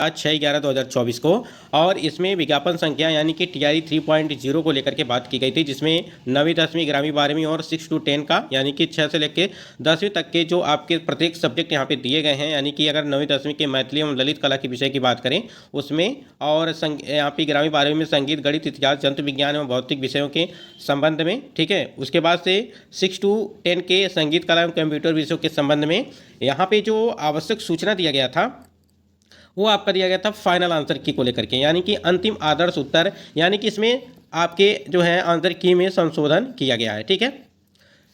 आज 6/11/2024 को। और इसमें विज्ञापन संख्या यानी कि TRE 3.0 को लेकर के बात की गई थी, जिसमें 9वीं 10वीं 11वीं 12वीं और 6 to 10 का यानी कि 6 से लेकर 10वीं तक के जो आपके प्रत्येक सब्जेक्ट यहाँ पे दिए गए हैं, यानी कि अगर 9वीं 10वीं के मैथिली एवं ललित कला के विषय की बात करें उसमें, और यहाँ पे 11वीं 12वीं में संगीत, गणित, इतिहास, जंतु विज्ञान एवं भौतिक विषयों के संबंध में, ठीक है। उसके बाद से 6 to 10 के संगीत, कला एवं कंप्यूटर विषयों के संबंध में यहाँ पे जो आवश्यक सूचना दिया गया था वो आपका दिया गया था फाइनल आंसर की को लेकर के, यानी कि अंतिम आदर्श उत्तर, यानी कि इसमें आपके जो है आंसर की में संशोधन किया गया है, ठीक है,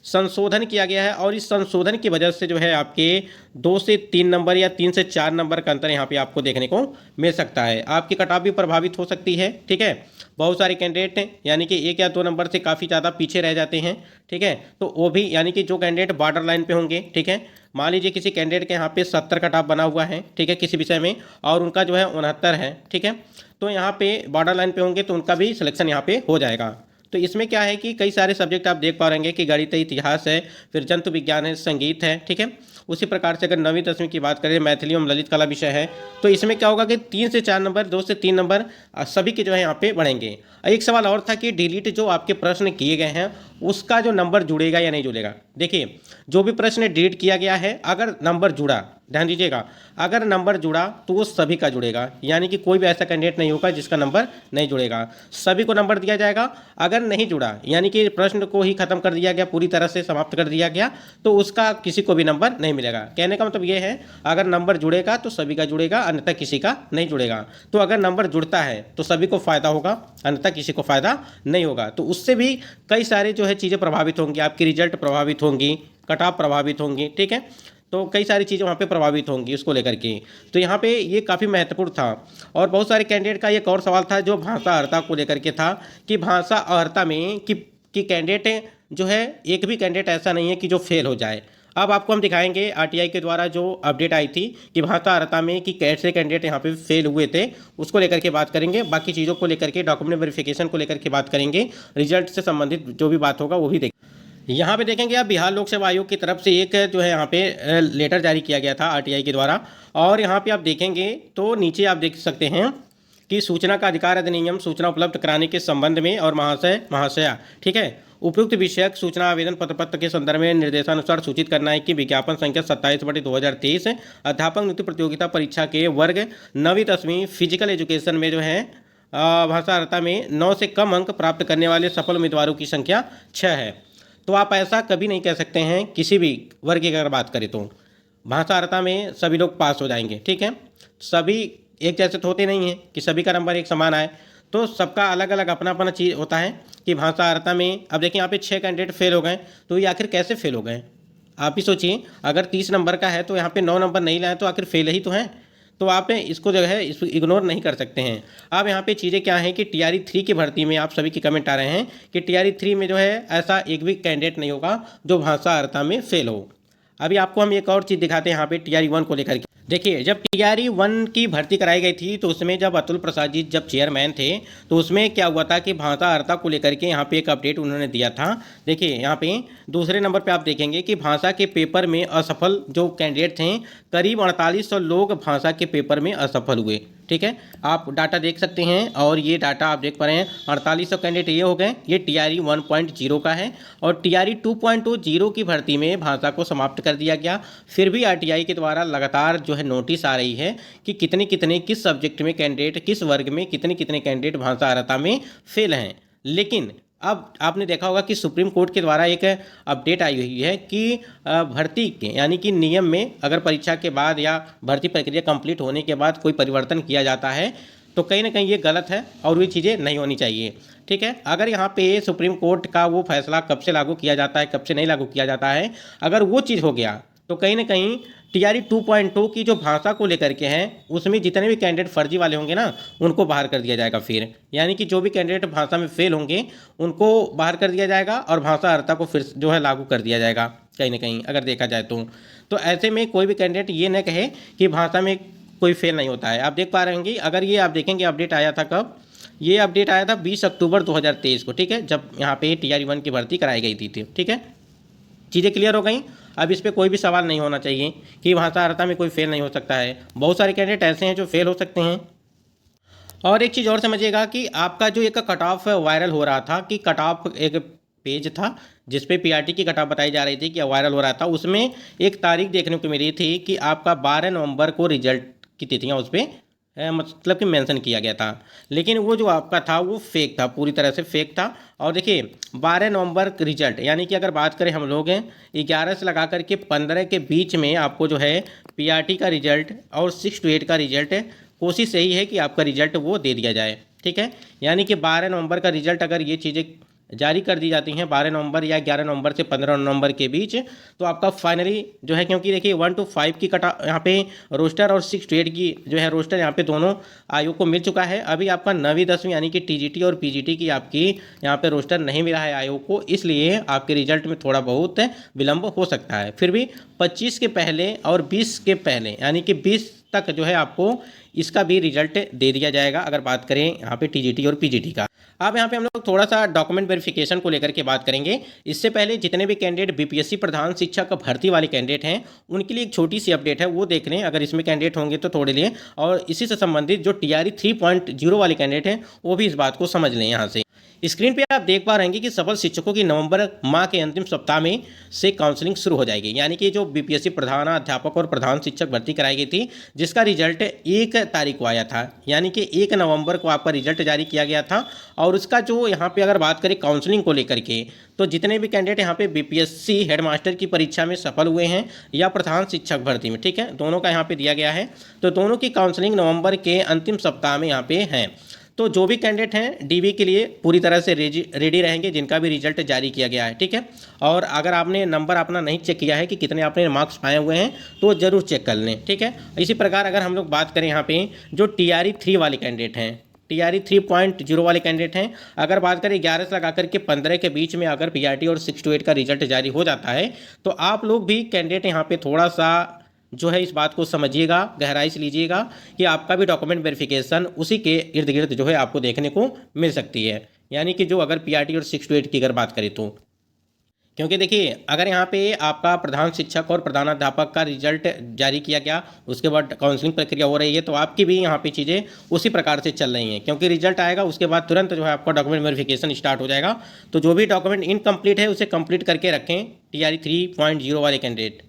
संशोधन किया गया है। और इस संशोधन की वजह से जो है आपके 2 से 3 नंबर या 3 से 4 नंबर का अंतर यहाँ पे आपको देखने को मिल सकता है। आपकी कटऑफ भी प्रभावित हो सकती है, ठीक है। बहुत सारे कैंडिडेट हैं यानी कि 1 या 2 नंबर से काफ़ी ज़्यादा पीछे रह जाते हैं, ठीक है। तो वो भी यानी कि जो कैंडिडेट बॉर्डर लाइन पे होंगे, ठीक है, मान लीजिए किसी कैंडिडेट के यहाँ पे 70 कटऑफ बना हुआ है, ठीक है, किसी विषय में, और उनका जो है 69 है, ठीक है, तो यहाँ पे बॉर्डर लाइन पे होंगे तो उनका भी सिलेक्शन यहाँ पे हो जाएगा। तो इसमें क्या है कि कई सारे सब्जेक्ट आप देख पा रहेंगे कि गणित है, इतिहास है, फिर जंतु विज्ञान है, संगीत है, ठीक है। उसी प्रकार से अगर 9वीं 10वीं की बात करें, मैथिली एवं ललित कला विषय है, तो इसमें क्या होगा कि 3 से 4 नंबर, 2 से 3 नंबर सभी के जो है यहाँ पे बढ़ेंगे। एक सवाल और था कि डिलीट जो आपके प्रश्न किए गए हैं उसका जो नंबर जुड़ेगा या नहीं जुड़ेगा। देखिए, जो भी प्रश्न डिलीट किया गया है, अगर नंबर जुड़ा, ध्यान दीजिएगा, अगर नंबर जुड़ा तो वो सभी का जुड़ेगा, यानी कि कोई भी ऐसा कैंडिडेट नहीं होगा जिसका नंबर नहीं जुड़ेगा, सभी को नंबर दिया जाएगा। अगर नहीं जुड़ा यानी कि प्रश्न को ही खत्म कर दिया गया, पूरी तरह से समाप्त कर दिया गया, तो उसका किसी को भी नंबर नहीं मिलेगा। कहने का मतलब ये है, अगर नंबर जुड़ेगा तो सभी का जुड़ेगा, अन्यथा किसी का नहीं जुड़ेगा। तो अगर नंबर जुड़ता है तो सभी को फायदा होगा, अन्यथा किसी को फायदा नहीं होगा। तो उससे भी कई सारे जो है चीज़ें प्रभावित होंगी, आपकी रिजल्ट प्रभावित होंगी, कट ऑफ प्रभावित होंगी, ठीक है। तो कई सारी चीज़ें वहाँ पे प्रभावित होंगी उसको लेकर के। तो यहाँ पे ये काफ़ी महत्वपूर्ण था। और बहुत सारे कैंडिडेट का एक और सवाल था जो भाषा अर्हता को लेकर के था, कि भाषा अर्हता में कि कैंडिडेट जो है, एक भी कैंडिडेट ऐसा नहीं है कि जो फेल हो जाए। अब आपको हम दिखाएंगे RTI के द्वारा जो अपडेट आई थी कि भाषा अर्हता में कि कैसे कैंडिडेट यहाँ पे फेल हुए थे, उसको लेकर के बात करेंगे। बाकी चीज़ों को लेकर के, डॉक्यूमेंट वेरिफिकेशन को लेकर के बात करेंगे, रिजल्ट से संबंधित जो भी बात होगा वो भी देखेंगे। यहाँ पे देखेंगे आप, बिहार लोक सेवा आयोग की तरफ से एक जो है यहाँ पे लेटर जारी किया गया था RTI के द्वारा। और यहाँ पे आप देखेंगे तो नीचे आप देख सकते हैं कि सूचना का अधिकार अधिनियम सूचना उपलब्ध कराने के संबंध में, और महाशया, ठीक है, उपयुक्त विषयक सूचना आवेदन पत्र के संदर्भ में निर्देशानुसार सूचित करना है कि विज्ञापन संख्या 27/2023 अध्यापक नियुक्ति प्रतियोगिता परीक्षा के वर्ग 9वीं 10वीं फिजिकल एजुकेशन में जो है भाषा अर्हता में 9 से कम अंक प्राप्त करने वाले सफल उम्मीदवारों की संख्या 6 है। तो आप ऐसा कभी नहीं कह सकते हैं, किसी भी वर्ग की अगर बात करें तो भाषा अर्हता में सभी लोग पास हो जाएंगे, ठीक है। सभी एक जैसे तो होते नहीं हैं कि सभी का नंबर एक समान आए, तो सबका अलग अलग अपना अपना चीज़ होता है कि भाषा अर्हता में। अब देखिए यहाँ पे 6 कैंडिडेट फेल हो गए, तो ये आखिर कैसे फेल हो गए, आप ही सोचिए। अगर 30 नंबर का है तो यहाँ पे 9 नंबर नहीं लाए तो आखिर फेल ही तो हैं। तो आप इसको जो है इसको इग्नोर नहीं कर सकते हैं। अब यहाँ पे चीज़ें क्या हैं कि TRE 3 की भर्ती में आप सभी की कमेंट आ रहे हैं कि TRE 3 में जो है ऐसा एक भी कैंडिडेट नहीं होगा जो भाषा अर्हता में फेल हो। अभी आपको हम एक और चीज़ दिखाते हैं यहाँ पे TRE 1 को लेकर के। देखिए, जब TRE 1 की भर्ती कराई गई थी तो उसमें जब अतुल प्रसाद जी जब चेयरमैन थे तो उसमें क्या हुआ था कि भाषा अर्हता को लेकर के यहाँ पे एक अपडेट उन्होंने दिया था। देखिए यहाँ पे दूसरे नंबर पे आप देखेंगे कि भाषा के पेपर में असफल जो कैंडिडेट थे, करीब 4800 लोग भाषा के पेपर में असफल हुए, ठीक है। आप डाटा देख सकते हैं, और ये डाटा आप देख पा रहे हैं, 4800 कैंडिडेट ये हो गए, ये TRE 1.0 का है। और TRE 2.0 की भर्ती में भाषा को समाप्त कर दिया गया। फिर भी RTI के द्वारा लगातार जो है नोटिस आ रही है कि कितने कितने किस सब्जेक्ट में कैंडिडेट, किस वर्ग में कितने कितने कैंडिडेट भाषा अर्हता में फेल हैं। लेकिन अब आपने देखा होगा कि सुप्रीम कोर्ट के द्वारा एक अपडेट आई हुई है कि भर्ती के यानी कि नियम में अगर परीक्षा के बाद या भर्ती प्रक्रिया कंप्लीट होने के बाद कोई परिवर्तन किया जाता है तो कहीं ना कहीं ये गलत है और ये चीज़ें नहीं होनी चाहिए, ठीक है। अगर यहाँ पे सुप्रीम कोर्ट का वो फैसला कब से लागू किया जाता है, कब से नहीं लागू किया जाता है, अगर वो चीज़ हो गया तो कहीं ना कहीं TRE 2.2 की जो भाषा को लेकर के हैं उसमें जितने भी कैंडिडेट फर्जी वाले होंगे ना, उनको बाहर कर दिया जाएगा। फिर यानी कि जो भी कैंडिडेट भाषा में फेल होंगे उनको बाहर कर दिया जाएगा और भाषा अर्हता को फिर जो है लागू कर दिया जाएगा कहीं ना कहीं, अगर देखा जाए तो ऐसे में कोई भी कैंडिडेट ये न कहे कि भाषा में कोई फेल नहीं होता है। आप देख पा रहे होंगे, अगर ये आप देखेंगे अपडेट आया था कब, ये अपडेट आया था 20 अक्टूबर 2023 को, ठीक है, जब यहाँ पे TRE 1 की भर्ती कराई गई थी, ठीक है। चीज़ें क्लियर हो गई। अब इस पर कोई भी सवाल नहीं होना चाहिए कि भाषा अर्हता में कोई फेल नहीं हो सकता है। बहुत सारे कैंडिडेट ऐसे हैं जो फेल हो सकते हैं। और एक चीज़ और समझिएगा कि आपका जो एक कट ऑफ वायरल हो रहा था, कि कट ऑफ एक पेज था जिसपे पीआरटी की कट ऑफ बताई जा रही थी कि वायरल हो रहा था, उसमें एक तारीख देखने को मिली थी कि आपका 12 नवंबर को रिजल्ट की तिथियाँ उस पर मतलब कि मेंशन किया गया था। लेकिन वो जो आपका था वो फेक था, पूरी तरह से फेक था। और देखिए 12 नवंबर रिजल्ट, यानी कि अगर बात करें हम लोग 11 से लगा करके 15 के बीच में आपको जो है पीआरटी का रिजल्ट और 6 to 8 का रिजल्ट, कोशिश यही है कि आपका रिजल्ट वो दे दिया जाए। ठीक है, यानी कि 12 नवंबर का रिजल्ट अगर ये चीज़ें जारी कर दी जाती हैं 12 नवंबर या 11 नवंबर से 15 नवंबर के बीच, तो आपका फाइनली जो है, क्योंकि देखिए 1 to 5 की कटा यहाँ पे रोस्टर और 6 to 8 की जो है रोस्टर यहाँ पे दोनों आयोग को मिल चुका है। अभी आपका 9वीं 10वीं यानी कि टीजीटी और पीजीटी की आपकी यहाँ पे रोस्टर नहीं मिला है आयोग को, इसलिए आपके रिजल्ट में थोड़ा बहुत विलंब हो सकता है। फिर भी 25 के पहले और 20 के पहले यानी कि 20 तक जो है आपको इसका भी रिजल्ट दे दिया जाएगा, अगर बात करें यहाँ पे टीजीटी और पीजीटी का। अब यहाँ पे हम लोग थोड़ा सा डॉक्यूमेंट वेरिफिकेशन को लेकर के बात करेंगे। इससे पहले जितने भी कैंडिडेट बीपीएससी प्रधान शिक्षक भर्ती वाले कैंडिडेट हैं उनके लिए एक छोटी सी अपडेट है, वो देख लें अगर इसमें कैंडिडेट होंगे तो थोड़े लिए। और इसी से संबंधित जो टीआरई 3.0 वाले कैंडिडेट हैं वो भी इस बात को समझ लें। यहाँ से स्क्रीन पे आप देख पा रहे हैं कि सफल शिक्षकों की नवंबर माह के अंतिम सप्ताह में से काउंसलिंग शुरू हो जाएगी। यानी कि जो बीपीएससी प्रधान अध्यापक और प्रधान शिक्षक भर्ती कराई गई थी, जिसका रिजल्ट 1 तारीख को आया था, यानी कि 1 नवंबर को आपका रिजल्ट जारी किया गया था। और उसका जो यहाँ पे अगर बात करें काउंसलिंग को लेकर के, तो जितने भी कैंडिडेट यहाँ पे बीपीएससी हेडमास्टर की परीक्षा में सफल हुए हैं या प्रधान शिक्षक भर्ती में, ठीक है, दोनों का यहाँ पे दिया गया है, तो दोनों की काउंसलिंग नवंबर के अंतिम सप्ताह में यहाँ पे हैं। तो जो भी कैंडिडेट हैं डीवी के लिए पूरी तरह से रेडी रहेंगे जिनका भी रिजल्ट जारी किया गया है। ठीक है, और अगर आपने नंबर अपना नहीं चेक किया है कि कितने आपने मार्क्स पाए हुए हैं तो ज़रूर चेक कर लें। ठीक है, इसी प्रकार अगर हम लोग बात करें यहाँ पे जो टीआरई 3 वाले कैंडिडेट हैं, टीआरई 3.0 वाले कैंडिडेट हैं, अगर बात करें 11 से लगा करके 15 के बीच में अगर पीआरटी और 6 to 8 का रिजल्ट जारी हो जाता है, तो आप लोग भी कैंडिडेट यहाँ पे थोड़ा सा जो है इस बात को समझिएगा, गहराई से लीजिएगा कि आपका भी डॉक्यूमेंट वेरिफिकेशन उसी के इर्द गिर्द जो है आपको देखने को मिल सकती है। यानी कि जो अगर पीआरटी और 6 to 8 की अगर बात करें तो, क्योंकि देखिए अगर यहाँ पे आपका प्रधान शिक्षक और प्रधानाध्यापक का रिजल्ट जारी किया गया, उसके बाद काउंसलिंग प्रक्रिया हो रही है, तो आपकी भी यहाँ पे चीज़ें उसी प्रकार से चल रही हैं। क्योंकि रिजल्ट आएगा उसके बाद तुरंत जो है आपका डॉक्यूमेंट वेरिफिकेशन स्टार्ट हो जाएगा। तो जो भी डॉक्यूमेंट इनकम्प्लीट है उसे कंप्लीट करके रखें टीआरई 3.0 वाले कैंडिडेट,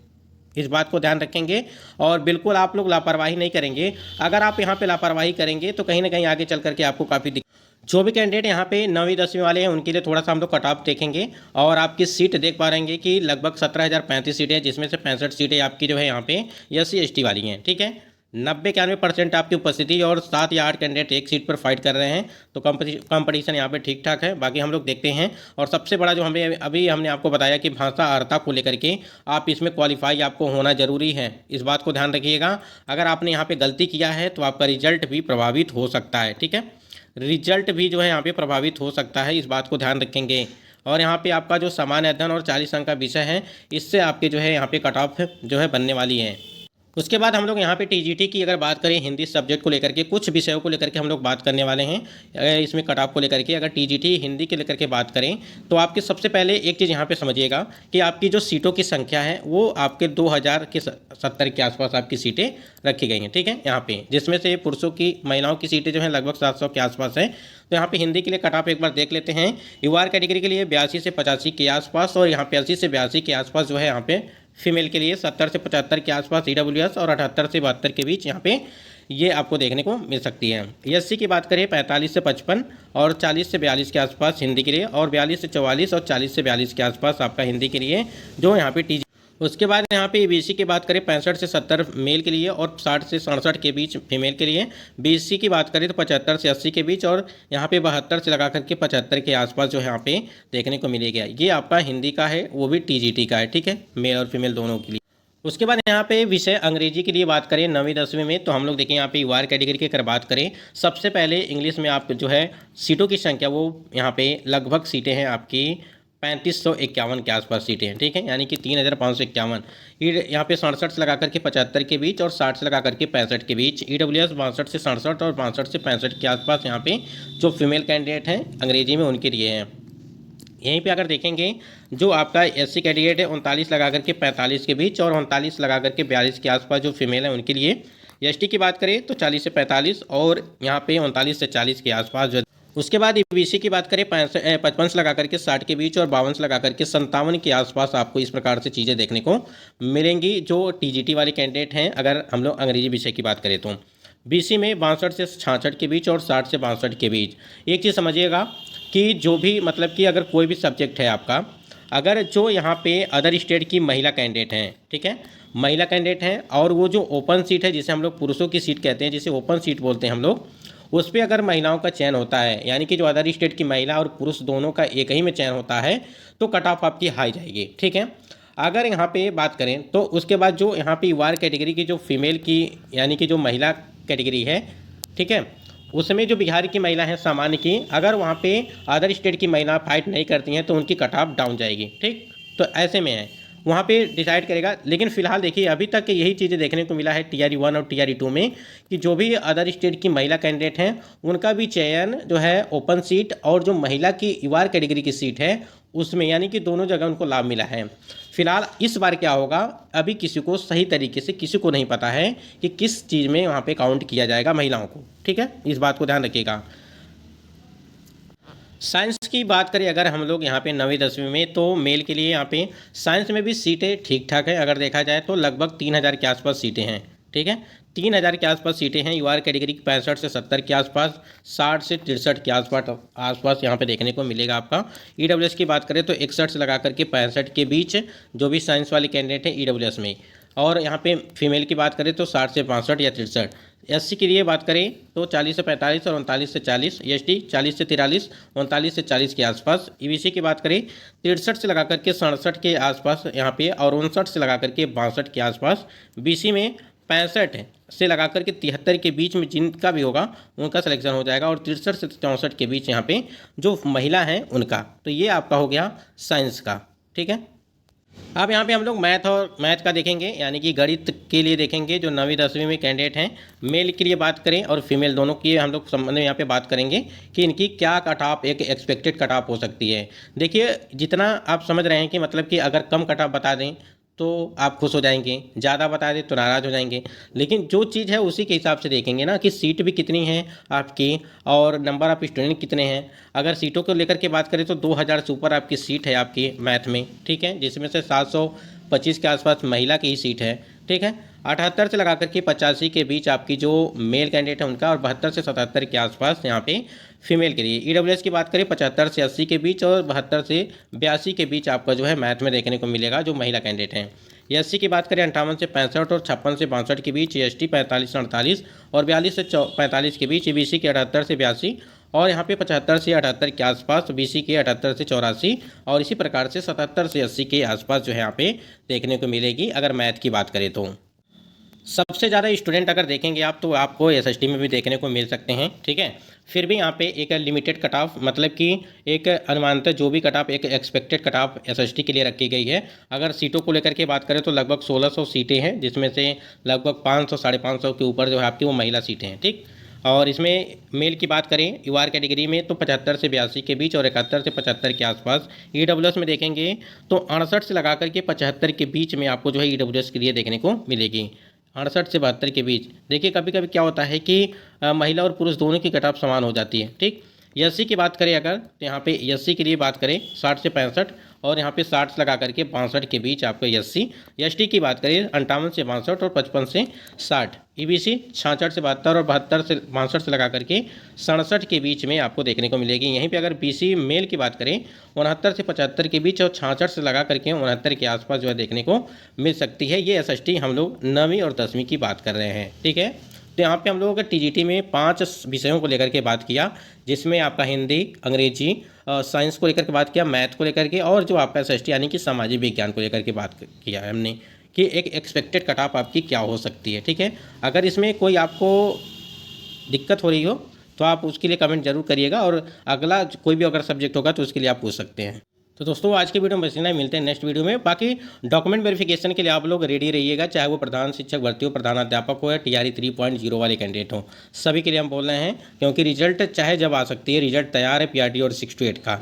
इस बात को ध्यान रखेंगे। और बिल्कुल आप लोग लापरवाही नहीं करेंगे। अगर आप यहाँ पे लापरवाही करेंगे तो कहीं ना कहीं आगे चल करके आपको काफ़ी जो भी कैंडिडेट यहाँ पे 9वीं 10वीं वाले हैं उनके लिए थोड़ा सा हम लोग कट ऑफ देखेंगे। और आपकी सीट देख पा रहे हैं कि लगभग 17,035 सीटें हैं, जिसमें से 65 सीटें आपकी जो है यहाँ पे SC ST वाली हैं। ठीक है, 90-91% आपकी उपस्थिति और 7 या 8 कैंडिडेट एक सीट पर फाइट कर रहे हैं, तो कंपटीशन यहाँ पे ठीक ठाक है। बाकी हम लोग देखते हैं। और सबसे बड़ा जो हमने आपको बताया कि भाषा अर्हता को लेकर के आप इसमें क्वालिफाई आपको होना जरूरी है, इस बात को ध्यान रखिएगा। अगर आपने यहाँ पे गलती किया है तो आपका रिजल्ट भी प्रभावित हो सकता है। ठीक है, रिजल्ट भी जो है यहाँ पे प्रभावित हो सकता है, इस बात को ध्यान रखेंगे। और यहाँ पे आपका जो सामान्य अध्ययन और 40 अंक का विषय है, इससे आपके जो है यहाँ पे कट ऑफ जो है बनने वाली है। उसके बाद हम लोग यहाँ पे टीजीटी की अगर बात करें, हिंदी सब्जेक्ट को लेकर के कुछ विषयों को लेकर के हम लोग बात करने वाले हैं इसमें कट ऑफ को लेकर के। अगर टीजीटी हिंदी के लेकर के बात करें तो आपके सबसे पहले एक चीज़ यहाँ पे समझिएगा कि आपकी जो सीटों की संख्या है वो आपके 2070 के आसपास आपकी सीटें रखी गई हैं। ठीक है, यहाँ पे जिसमें से पुरुषों की महिलाओं की सीटें जो हैं लगभग 700 के आसपास हैं। तो यहाँ पे हिंदी के लिए कट ऑफ एक बार देख लेते हैं। युवार कैटेगरी के लिए 82 से 85 के आसपास, और यहाँ पे 80 से 82 के आसपास जो है यहाँ पे फीमेल के लिए 70 से 75 के आसपास EWS, और 78 से 72 के बीच यहाँ पे ये आपको देखने को मिल सकती है। SC की बात करें 45 से 55 और 40 से 42 के आसपास हिंदी के लिए, और 42 से 44 और 40 से 42 के आसपास आपका हिंदी के लिए जो यहाँ पे टी। उसके बाद यहाँ पे BC की बात करें 65 से 70 मेल के लिए और 60 से 67 के बीच फीमेल के लिए। BC की बात करें तो 75 से 80 के बीच, और यहाँ पे 72 से लगा करके 75 के आसपास जो है यहाँ पे देखने को मिलेगा। ये आपका हिंदी का है, वो भी TGT का है। ठीक है, मेल और फीमेल दोनों के लिए। उसके बाद यहाँ पे विषय अंग्रेजी के लिए बात करें 9वीं 10वीं में, तो हम लोग देखें यहाँ पे युवार कैटेगरी की अगर बात करें, सबसे पहले इंग्लिश में आप जो है सीटों की संख्या वो यहाँ पे लगभग सीटें हैं आपकी 3551 के आसपास सीटें हैं। ठीक है, यानी कि 3551। यहाँ पे 67 से लगा करके 75 के बीच और 60 से लगा करके 65 के बीच। EWS 62 से 67 और 62 से 65 के आसपास यहाँ पे जो फीमेल कैंडिडेट हैं अंग्रेजी में उनके लिए हैं। यहीं पे अगर देखेंगे जो आपका एससी कैंडिडेट है 39 लगा करके 45 के बीच और 39 लगा करके 42 के आसपास जो फीमेल है उनके लिए। एसटी की बात करें तो 40 से 45 और यहाँ पे 39 से 40 के आसपास जो। उसके बाद ईबीसी की बात करें 55 लगा करके 60 के बीच और 52 लगा करके 57 के आसपास आपको इस प्रकार से चीज़ें देखने को मिलेंगी जो टीजीटी वाले कैंडिडेट हैं। अगर हम लोग अंग्रेजी विषय की बात करें तो बीसी में 62 से 66 के बीच और 60 से 62 के बीच। एक चीज़ समझिएगा कि जो भी मतलब कि अगर कोई भी सब्जेक्ट है आपका, अगर जो यहाँ पे अदर स्टेट की महिला कैंडिडेट हैं, ठीक है, महिला कैंडिडेट हैं और वो जो ओपन सीट है जिसे हम लोग पुरुषों की सीट कहते हैं, जिसे ओपन सीट बोलते हैं हम लोग, उस पर अगर महिलाओं का चयन होता है, यानी कि जो अदर स्टेट की महिला और पुरुष दोनों का एक ही में चयन होता है, तो कट ऑफ आपकी हाई जाएगी। ठीक है, अगर यहाँ पे बात करें तो उसके बाद जो यहाँ पे यूआर कैटेगरी की जो फीमेल की यानी कि जो महिला कैटेगरी है, ठीक है, उसमें जो बिहार की महिला है सामान्य की, अगर वहाँ पे अदर स्टेट की महिला फाइट नहीं करती हैं तो उनकी कट ऑफ डाउन जाएगी। ठीक, तो ऐसे में है वहाँ पे डिसाइड करेगा। लेकिन फिलहाल देखिए अभी तक यही चीज़ें देखने को मिला है टीआरई 1 और टीआरई 2 में कि जो भी अदर स्टेट की महिला कैंडिडेट हैं उनका भी चयन जो है ओपन सीट और जो महिला की यूआर कैटेगरी की सीट है उसमें, यानी कि दोनों जगह उनको लाभ मिला है। फिलहाल इस बार क्या होगा अभी किसी को सही तरीके से किसी को नहीं पता है कि किस चीज़ में वहाँ पे काउंट किया जाएगा महिलाओं को। ठीक है, इस बात को ध्यान रखिएगा। साइंस की बात करें अगर हम लोग यहाँ पे 9वीं 10वीं में, तो मेल के लिए यहाँ पे साइंस में भी सीटें ठीक ठाक है। अगर देखा जाए तो लगभग 3000 के आसपास सीटें हैं। ठीक है, 3000 के आसपास सीटें हैं। यूआर कैटेगरी की 65 से 70 के आसपास, 60 से 63 के आसपास यहाँ पे देखने को मिलेगा आपका। ईडब्ल्यूएस की बात करें तो 61 से लगा करके 65 के बीच जो भी साइंस वाले कैंडिडेट हैं ईडब्ल्यूएस में। और यहाँ पे फीमेल की बात करें तो 60 से 65 या 63। एससी के लिए बात करें तो 40 से 45 और 39 से 40। एसटी 40 से 43, 39 से 40 के आसपास। ईबीसी की बात करें 63 से लगा करके 67 के आसपास यहाँ पे और 59 से लगा करके 62 के आसपास। बीसी में 65 से लगा करके 73 के बीच में जिनका भी होगा उनका सिलेक्शन हो जाएगा और 63 से 64 के बीच यहाँ पे जो महिला हैं उनका। तो ये आपका हो गया साइंस का। ठीक है, अब यहाँ पे हम लोग मैथ का देखेंगे, यानी कि गणित के लिए देखेंगे जो 9वीं 10वीं में कैंडिडेट हैं। मेल के लिए बात करें और फीमेल दोनों की हम लोग संबंध में यहाँ पे बात करेंगे कि इनकी क्या कट ऑफ एक एक्सपेक्टेड कट ऑफ हो सकती है। देखिए जितना आप समझ रहे हैं कि मतलब कि अगर कम कट ऑफ बता दें तो आप खुश हो जाएंगे, ज़्यादा बता दें तो नाराज़ हो जाएंगे। लेकिन जो चीज़ है उसी के हिसाब से देखेंगे ना कि सीट भी कितनी है आपकी और नंबर ऑफ स्टूडेंट कितने हैं। अगर सीटों को लेकर के बात करें तो 2000 से ऊपर आपकी सीट है आपकी मैथ में। ठीक है, जिसमें से 725 के आसपास महिला की ही सीट है। ठीक है, 78 से लगा करके 85 के बीच आपकी जो मेल कैंडिडेट है उनका और 72 से 77 के आसपास यहाँ पे फीमेल के लिए। ईडब्ल्यूएस की बात करें 75 से 80 के बीच और 72 से 82 के बीच आपका जो है मैथ में देखने को मिलेगा जो महिला कैंडिडेट हैं। एससी की बात करें 58 से 65 और 56 से 62 के बीच। एसटी 45 से 48 और 42 से 45 के बीच। ईबीसी के 78 से 82 और यहाँ पे 75 से 78 के आसपास। बीसी के 78 से 84 और इसी प्रकार से 77 से 80 के आसपास जो है यहाँ पे देखने को मिलेगी अगर मैथ की बात करें तो। सबसे ज़्यादा स्टूडेंट अगर देखेंगे आप तो आपको एसएसटी में भी देखने को मिल सकते हैं। ठीक है, फिर भी यहाँ पे एक लिमिटेड कट ऑफ मतलब कि एक अनुमानतः जो भी कट ऑफ एक एक्सपेक्टेड कट ऑफ एसएसटी के लिए रखी गई है। अगर सीटों को लेकर के बात करें तो लगभग 1600 सीटें हैं, जिसमें से लगभग 500 550 के ऊपर जो है आपकी वो महिला सीटें हैं। ठीक, और इसमें मेल की बात करें यूआर कैटेगरी में तो 75 से 82 के बीच और 71 से 75 के आसपास। ईडब्ल्यूएस में देखेंगे तो 68 से लगा करके 75 के बीच में आपको जो है ईडब्ल्यूएस के लिए देखने को मिलेगी। 68 से 72 के बीच। देखिए कभी कभी क्या होता है कि महिला और पुरुष दोनों की कट ऑफ समान हो जाती है। ठीक, एससी की बात करें अगर तो यहाँ पे एससी के लिए बात करें 60 से 65 और यहाँ पे 60 से लगा करके 62 के बीच आपको एससी। एसटी की बात करें 58 से 62 और 55 से 60। ईबीसी 66 से 72 और 72 से 62 से लगा करके 67 के बीच में आपको देखने को मिलेगी। यहीं पे अगर बीसी मेल की बात करें 69 से 75 के बीच और 66 से लगा करके 69 के आसपास जो है देखने को मिल सकती है। ये एसएसटी हम लोग 9वीं और 10वीं की बात कर रहे हैं। ठीक है, तो यहाँ पे हम लोगों का टीजीटी में 5 विषयों को लेकर के बात किया, जिसमें आपका हिंदी, अंग्रेजी, साइंस को लेकर के बात किया, मैथ को लेकर के और जो आपका एसएसटी यानी कि सामाजिक विज्ञान को लेकर के बात किया है हमने कि एक एक्सपेक्टेड कट ऑफ आपकी क्या हो सकती है। ठीक है, अगर इसमें कोई आपको दिक्कत हो रही हो तो आप उसके लिए कमेंट जरूर करिएगा और अगला कोई भी अगर सब्जेक्ट होगा तो उसके लिए आप पूछ सकते हैं। तो दोस्तों आज की वीडियो में बस इतना ही, मिलते हैं नेक्स्ट वीडियो में। बाकी डॉक्यूमेंट वेरिफिकेशन के लिए आप लोग रेडी रहिएगा, चाहे वो प्रधान शिक्षक भर्ती हो, प्रधानाध्यापक हो या टीआरई 3.0 वाले कैंडिडेट हो, सभी के लिए हम बोल रहे हैं क्योंकि रिजल्ट चाहे जब आ सकती है। रिजल्ट तैयार है पीआरटी और 6 to 8 का।